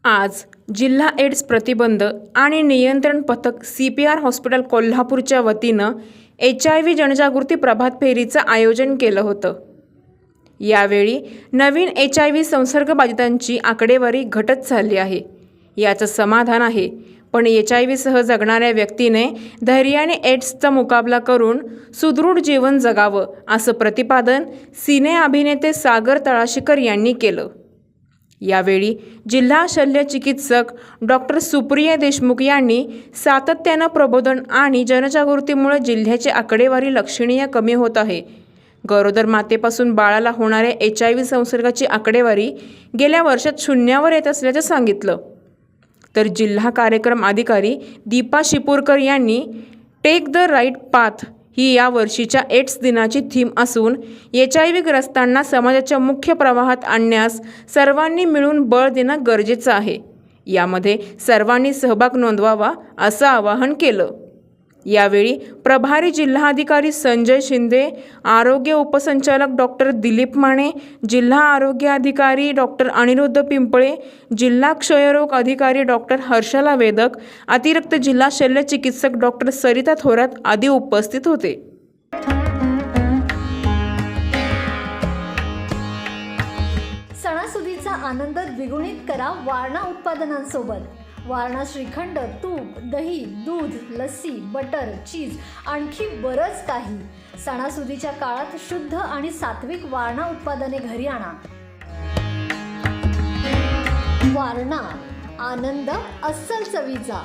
आज जिल्हा एड्स प्रतिबंध आणि नियंत्रण पथक CPR हॉस्पिटल कोल्हापूरच्या वतीनं HIV जनजागृती प्रभात फेरीचं आयोजन केलं होतं। यावेळी नवीन HIV संसर्ग बाधितांची आकडेवारी घटत चालली आहे, याचं समाधान आहे। पण HIV सह जगणाऱ्या व्यक्तीने धैर्याने एड्सचा मुकाबला करून सुदृढ जीवन जगावं, असं प्रतिपादन सिने अभिनेते सागर तळाशीकर यांनी केलं। यावेळी जिल्हा शल्य चिकित्सक डॉक्टर सुप्रिया देशमुख यांनी सातत्यानं प्रबोधन आणि जनजागृतीमुळे जिल्ह्याची आकडेवारी लक्षणीय कमी होत आहे। गरोदर मातेपासून बाळाला होणाऱ्या HIV संसर्गाची आकडेवारी गेल्या वर्षात शून्यावर येत असल्याचं सांगितलं। तर जिल्हा कार्यक्रम अधिकारी दीपा शिपूरकर यांनी टेक द राईट पाथ ही या वर्षीच्या एड्स दिनाची थीम असून HIV ग्रस्तांना समाजाच्या मुख्य प्रवाहात आणण्यास सर्वांनी मिळून बळ देणं गरजेचं आहे। यामध्ये सर्वांनी सहभाग नोंदवावा असं आवाहन केलं। यावेळी प्रभारी जिल्हाधिकारी संजय शिंदे, आरोग्य उपसंचालक डॉक्टर दिलीप माने, जिल्हा आरोग्य अधिकारी डॉक्टर अनिरुद्ध पिंपळे, जिल्हा क्षयरोग अधिकारी डॉक्टर हर्षला वेदक, अतिरिक्त जिल्हा शल्य चिकित्सक डॉक्टर सरिता थोरात आदी उपस्थित होते। सणासुदीचा आनंद द्विगुणित करा वारणा उत्पादनांसोबत। वारणा श्रीखंड, तूप, दही, दूध, लस्सी, बटर, चीज आणखी बरंच काही। सणासुदीच्या काळात शुद्ध आणि सात्विक वारणा उत्पादने घरी आणा। वारणा, आनंद अस्सल चवीचा।